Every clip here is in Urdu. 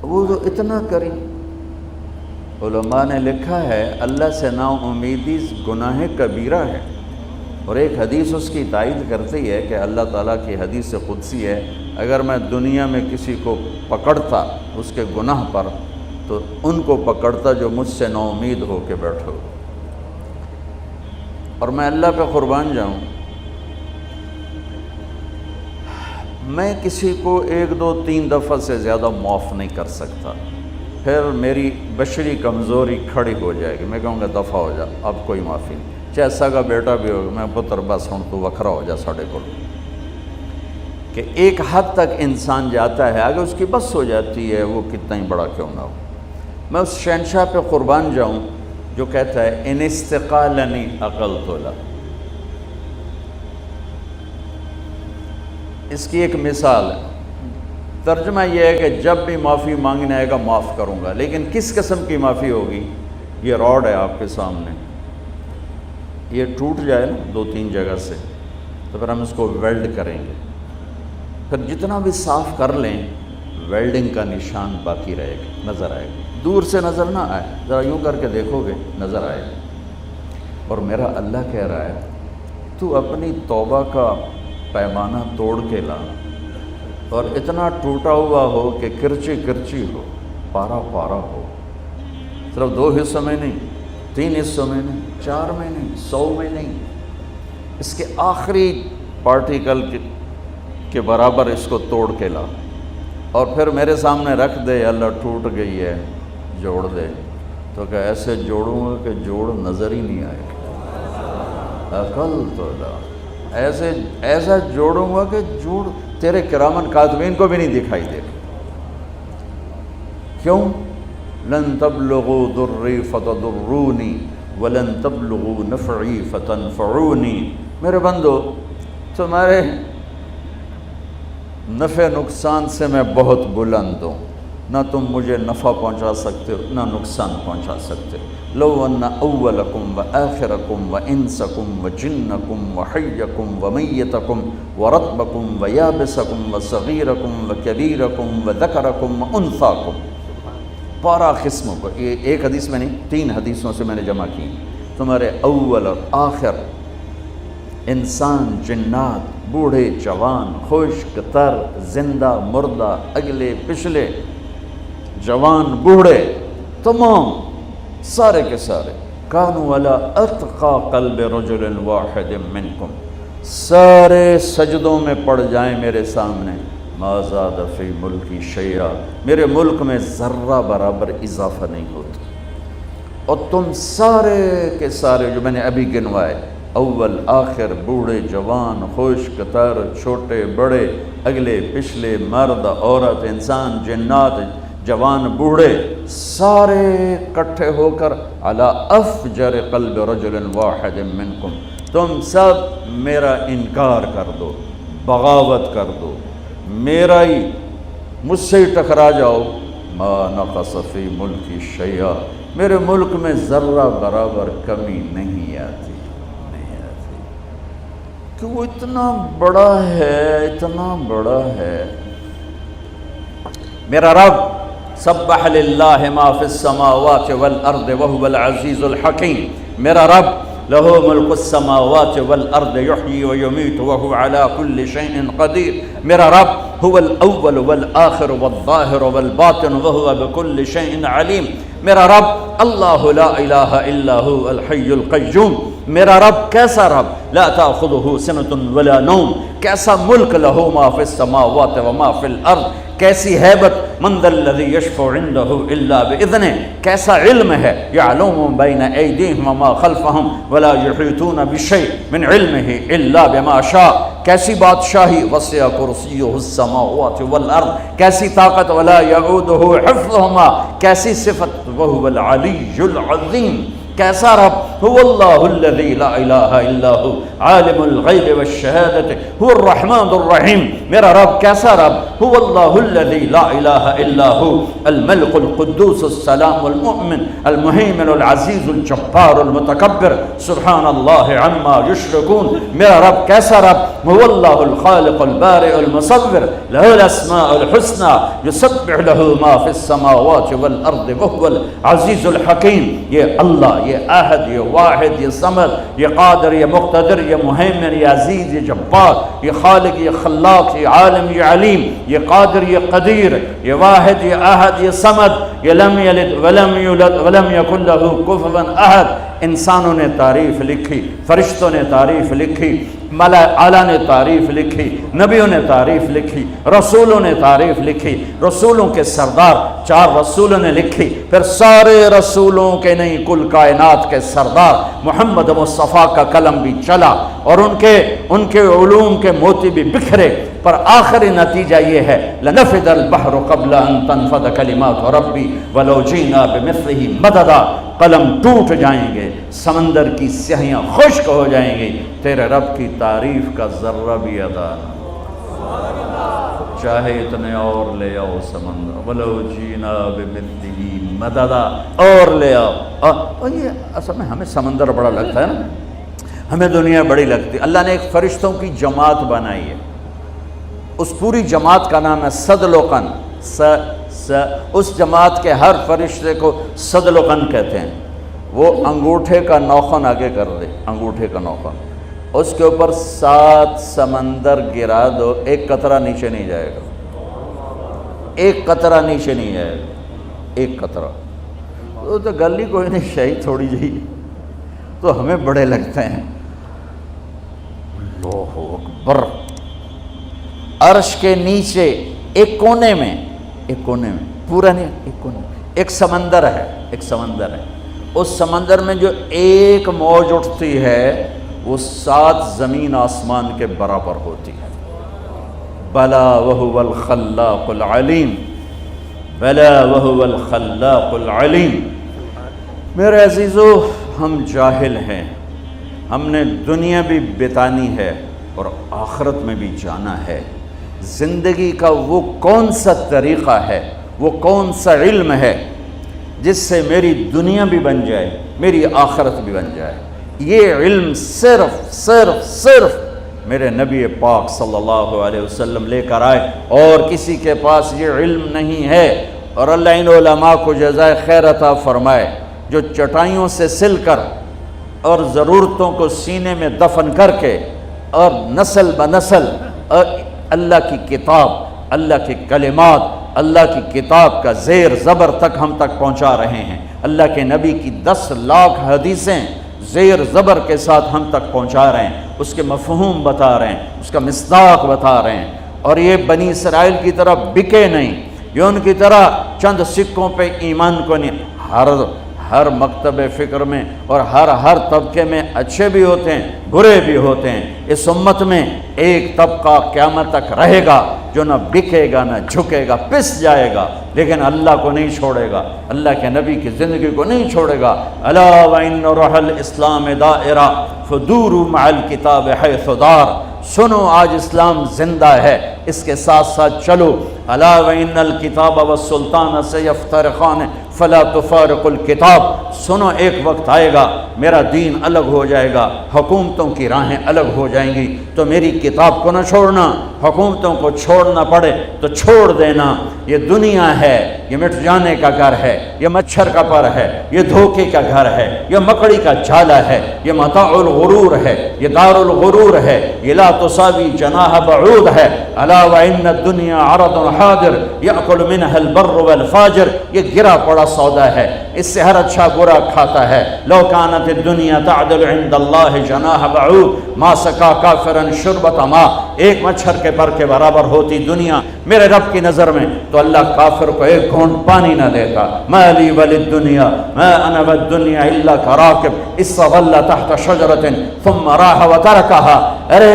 وہ تو اتنا کری. علماء نے لکھا ہے اللہ سے نا امیدی گناہ کبیرہ ہے، اور ایک حدیث اس کی تائید کرتی ہے کہ اللہ تعالیٰ کی حدیث قدسی ہے، اگر میں دنیا میں کسی کو پکڑتا اس کے گناہ پر تو ان کو پکڑتا جو مجھ سے نا امید ہو کے بیٹھو. اور میں اللہ پہ قربان جاؤں، میں کسی کو 1 2 3 دفعہ سے زیادہ معاف نہیں کر سکتا، پھر میری بشری کمزوری کھڑی ہو جائے گی، میں کہوں گا دفع ہو جا، اب کوئی معافی نہیں. چاہے سگا بیٹا بھی ہوگا، میں پتر بس ہوں تو وکھرا ہو جا ساڑھے کو. کہ ایک حد تک انسان جاتا ہے، اگر اس کی بس ہو جاتی ہے وہ کتنا ہی بڑا کیوں نہ ہو. میں اس شہنشاہ پہ قربان جاؤں جو کہتا ہے ان استقالنی عقلت له. اس کی ایک مثال ہے، ترجمہ یہ ہے کہ جب بھی معافی مانگنے آئے گا معاف کروں گا، لیکن کس قسم کی معافی ہوگی؟ یہ راڈ ہے آپ کے سامنے، یہ ٹوٹ جائے نا 2 3 جگہ سے تو پھر ہم اس کو ویلڈ کریں گے، پھر جتنا بھی صاف کر لیں ویلڈنگ کا نشان باقی رہے گا، نظر آئے گا. دور سے نظر نہ آئے، ذرا یوں کر کے دیکھو گے نظر آئے گا. اور میرا اللہ کہہ رہا ہے تو اپنی توبہ کا پیمانہ توڑ کے لا، اور اتنا ٹوٹا ہوا ہو کہ کرچی کرچی ہو، پارا پارا ہو، صرف 2 حصوں میں نہیں، 3 حصوں میں نہیں، 4 میں نہیں، 100 میں نہیں، اس کے آخری پارٹیکل کے برابر اس کو توڑ کے لا، اور پھر میرے سامنے رکھ دے. اللہ ٹوٹ گئی ہے، جوڑ دے. تو کہ ایسے جوڑوں گا کہ جوڑ نظر ہی نہیں آئے گا. عقل تو ایسا جوڑوں گا کہ جوڑ تیرے کرامن کاتبین کو بھی نہیں دکھائی دے گا. کیوں؟ لن تبلغوا ضری فتضرونی ولن تبلغوا نفعی فتنفعونی. میرے بندو تمہارے نفع نقصان سے میں بہت بلند ہوں، نہ تم مجھے نفع پہنچا سکتے ہو نہ نقصان پہنچا سکتے. لو ان اولکم و آخرکم و انسکم و جنکم و حیکم و میتکم و رطبکم و یابسکم و صغیرکم و کبیرکم و ذکرکم و انثاکم. 12 قسموں کو، یہ ایک حدیث میں نہیں 3 حدیثوں سے میں نے جمع کی. تمہارے اول اور آخر، انسان، جنات، بوڑھے جوان، خشک تر، زندہ مردہ، اگلے پچھلے، جوان بوڑھے، تمام سارے کے سارے کانوا علی اتقى قلب رجل واحد منکم، سارے سجدوں میں پڑ جائیں میرے سامنے. ما زاد فی ملکی شیئا، میرے ملک میں ذرہ برابر اضافہ نہیں ہوتا. اور تم سارے کے سارے جو میں نے ابھی گنوائے، اول آخر، بوڑھے جوان، خشک تر، چھوٹے بڑے، اگلے پچھلے، مرد عورت، انسان جنات، جوان بوڑھے، سارے اکٹھے ہو کر علی افجر قلب رجل واحد منکم، تم سب میرا انکار کر دو، بغاوت کر دو، میرا ہی، مجھ سے ہی ٹکرا جاؤ. ما نقص فی ملکی شیئا، میرے ملک میں ذرہ برابر کمی نہیں آتی. کہ وہ اتنا بڑا ہے، اتنا بڑا ہے. میرا رب سبح للہ ما فی السماوات والارض وهو العزیز الحکیم. میرا رب لہ ملک السماوات والارض یحیی ویمیت وهو علی کل شیء قدیر. میرا رب هو الاول والآخر والظاہر والباطن وهو بكل شیء علیم. میرا رب اللہ لا الہ الا هو الحی القیوم. میرا رب کیسا رب؟ لا تأخذه سنة ولا نوم. کیسا ملک لہ ما فی السماوات وما فی الارض. کیسی ہیبت، من ذا الذی یشفع عنده الا باذنہ. کیسا علم ہے، یعلم بین ایدیہم وما خلفہم ولا یحیطون بشیء من علمہ الا بما شاء. کیسی بادشاہی، وسع کرسیہ السماوات والارض. کیسی طاقت، ولا یعودہ حفظہما. کیسی صفت، وہو العلی العظیم. کیسا رب؟ هو اللہ الذی لا الہ الا هو عالم الغیب والشہادت هو الرحمن الرحیم. میرا رب کیسا رب؟ هو اللہ الذی لا الہ الا هو الملک القدوس السلام المؤمن المہیمن العزیز الجبار المتکبر سبحان اللہ عما یشرکون. میرا رب کیسا رب؟ هو اللہ الخالق البارئ المصور له الاسماء الحسنى یسبح له ما فی السماوات والارض وهو العزیز الحکیم. یہ اللہ، یہ احد، یہ واحد، یہ صمد، یہ قادر، یہ مقتدر، یہ مہیمن، یہ عزیز، یہ جبار، یہ خالق، یہ خلاق، یہ عالم، یہ علیم، یہ قادر، یہ قدیر، یہ واحد، یہ احد، یہ صمد، یہ لم یلد ولم یولد ولم یکن لہ کفوا احد. انسانوں نے تعریف لکھی، فرشتوں نے تعریف لکھی، ملائکہ اعلیٰ نے تعریف لکھی، نبیوں نے تعریف لکھی، رسولوں نے تعریف لکھی، رسولوں کے سردار 4 رسولوں نے لکھی، پھر سارے رسولوں کے نہیں کل کائنات کے سردار محمد مصطفیٰ کا قلم بھی چلا اور ان کے علوم کے موتی بھی بکھرے، پر آخری نتیجہ یہ ہے لنفد البحر قبل ان تنفد کلمات ربی ولو جینا بمثلہ مددا. قلم ٹوٹ جائیں گے، سمندر کی سیاہیاں خشک ہو جائیں گی، تیرے رب کی تعریف کا ذرہ بھی ادا نہ، چاہے اتنے اور لے آؤ سمندر، ولو جینا بمثلہ مددا، اور لے آؤ. اور یہ اصل میں ہمیں سمندر بڑا لگتا ہے نا، ہمیں دنیا بڑی لگتی. اللہ نے ایک فرشتوں کی جماعت بنائی ہے، اس پوری جماعت کا نام ہے صدلقن. اس جماعت کے ہر فرشتے کو صدلقن کہتے ہیں. وہ انگوٹھے کا نوخن آگے کر دے، انگوٹھے کا نوخن، اس کے اوپر 7 سمندر گرا دو، ایک قطرہ نیچے نہیں جائے گا، ایک قطرہ نیچے نہیں جائے گا، ایک قطرہ. تو گل ہی کوئی نہیں، شہید تھوڑی جی تو ہمیں بڑے لگتے ہیں. اللہ اکبر. عرش کے نیچے ایک کونے میں پورا نہیں، ایک کونے میں ایک سمندر ہے، ایک سمندر ہے. اس سمندر میں جو ایک موج اٹھتی ہے وہ 7 زمین آسمان کے برابر ہوتی ہے. بلا وہو الخلاق العلیم، بلا وہو الخلاق العلیم. میرے عزیزو، ہم جاہل ہیں، ہم نے دنیا بھی بتانی ہے اور آخرت میں بھی جانا ہے. زندگی کا وہ کون سا طریقہ ہے، وہ کون سا علم ہے جس سے میری دنیا بھی بن جائے، میری آخرت بھی بن جائے. یہ علم صرف میرے نبی پاک صلی اللہ علیہ وسلم لے کر آئے، اور کسی کے پاس یہ علم نہیں ہے. اور اللہ ان علماء کو جزائے خیر عطا فرمائے جو چٹائیوں سے سل کر اور ضرورتوں کو سینے میں دفن کر کے اور نسل بنسل اور اللہ کی کتاب، اللہ کے کلمات، اللہ کی کتاب کا زیر زبر تک ہم تک پہنچا رہے ہیں. اللہ کے نبی کی 10 لاکھ حدیثیں زیر زبر کے ساتھ ہم تک پہنچا رہے ہیں، اس کے مفہوم بتا رہے ہیں، اس کا مصداق بتا رہے ہیں. اور یہ بنی اسرائیل کی طرح بکے نہیں، یہ ان کی طرح چند سکوں پہ ایمان کو نہیں. ہر مکتب فکر میں اور ہر طبقے میں اچھے بھی ہوتے ہیں، برے بھی ہوتے ہیں. اس امت میں ایک طبقہ قیامت تک رہے گا جو نہ بکے گا نہ جھکے گا، پس جائے گا، لیکن اللہ کو نہیں چھوڑے گا، اللہ کے نبی کی زندگی کو نہیں چھوڑے گا. الا وان روح الاسلام دائرہ فدوروا مع الکتاب حیث دار. سنو آج اسلام زندہ ہے، اس کے ساتھ ساتھ چلو. الا وان الکتاب والسلطان سیفترقان فلا تفارق الکتاب. سنو ایک وقت آئے گا میرا دین الگ ہو جائے گا، حکومتوں کی راہیں الگ ہو جائیں گی، تو میری کتاب کو نہ چھوڑنا. حکومتوں کو چھوڑنا پڑے تو چھوڑ دینا. یہ دنیا ہے، یہ مٹ جانے کا گھر ہے، یہ مچھر کا پر ہے، یہ دھوکے کا گھر ہے، یہ مکڑی کا جالا ہے، یہ متاع الغرور ہے، یہ دار الغرور ہے، یہ لا تساوی جناح بعود ہے. الا وان الدنیا عرض حاضر یاکل منها البر والفاجر. یہ گرا پڑا سودا ہے، اس سے ہر اچھا برا کھاتا ہے. لو كانت الدنيا تعدل عند الله جناح بعوض ما سقى كافرا شربة ماء. ایک مچھر کے پر کے برابر ہوتی دنیا میرے رب کی نظر میں تو اللہ کافر کو ایک گھونٹ پانی نہ دیتا. ما لي وللدنيا ما انا والدنيا الا كراكب استظل تحت شجرة ثم راح وتركها. ارے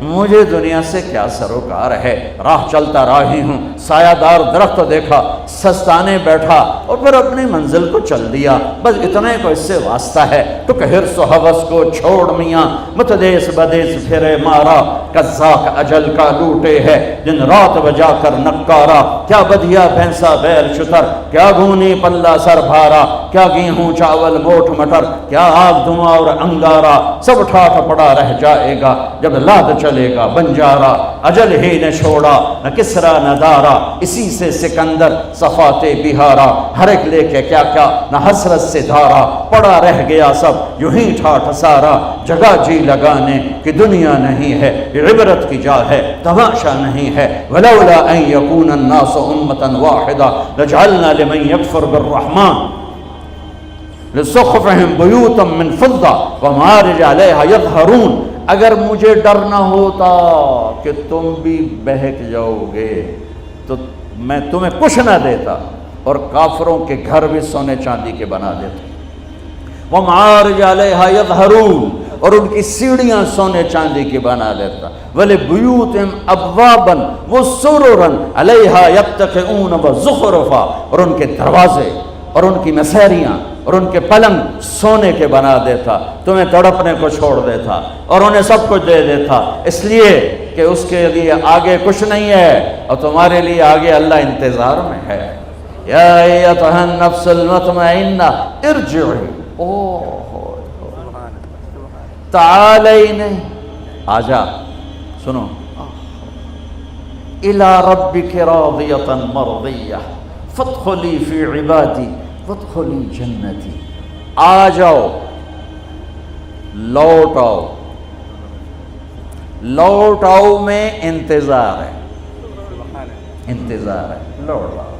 مجھے دنیا سے کیا سروکار ہے، راہ چلتا راہی ہوں، سایہ دار درخت دیکھا، سستانے بیٹھا اور پھر اپنی منزل کو چل دیا، بس اتنے کو اس سے واسطہ ہے۔ تو کہ حرص و ہوس کو چھوڑ میاں، متدیس بدیس پھرے مارا، قزاق اجل کا لوٹے ہے دن رات بجا کر نکارا۔ کیا بدھیا بھینسا بیل شتر، کیا گھونی پلہ سر بھارا، کیا گیہوں چاول موٹ مٹر، کیا آگ دھواں اور انگارا، سب ٹھاٹھ پڑا رہ جائے گا جب لاد چلے گا بنجارا۔ اجل ہی نے چھوڑا نہ کسرا نہ دارا، اسی سے سکندر صفات بہارا، ہر ایک لے کے کیا کیا نہ حسرت سے دھارا، پڑا رہ گیا سب یوں ہی ٹھاٹھ سارا۔ جگہ جی لگانے کی دنیا نہیں ہے، یہ عبرت کی جا ہے تماشا نہیں ہے۔ ولولا ان یکون الناس امۃ واحدہ لجعلنا لمن یکفر بالرحمن لسقفہم بیوتا من فضہ ومعارج علیہا یظہرون۔ اگر مجھے ڈر نہ ہوتا کہ تم بھی بہک جاؤ گے تو میں تمہیں کچھ نہ دیتا اور کافروں کے گھر بھی سونے چاندی کے بنا دیتا، ومعارج علیہا یظہرون، اور ان کی سیڑھیاں سونے چاندی کی بنا دیتا، وَلِبُيُوتِهِمْ أَبْوَابًا وَسُرُرًا عَلَيْهَا يَتَّكِئُونَ وَزُخْرُفًا، اور ان کے دروازے اور ان کی مسیریاں اور ان کے پلنگ سونے کے بنا دیتا، تمہیں تڑپنے کو چھوڑ دیتا اور انہیں سب کچھ دے دیتا، اس لیے کہ اس کے لیے آگے کچھ نہیں ہے اور تمہارے لیے آگے اللہ انتظار میں ہے۔ یا ایتھا النفس المطمئنہ ارجعی، تعالی نہیں، آجا سنو، الی ربک راضیۃ مرضیہ فادخلی فی عبادی وادخلی جنتی، آ جاؤ، لوٹ آؤ، لوٹ آؤ میں انتظار ہے، انتظار ہے، لوٹ آؤ۔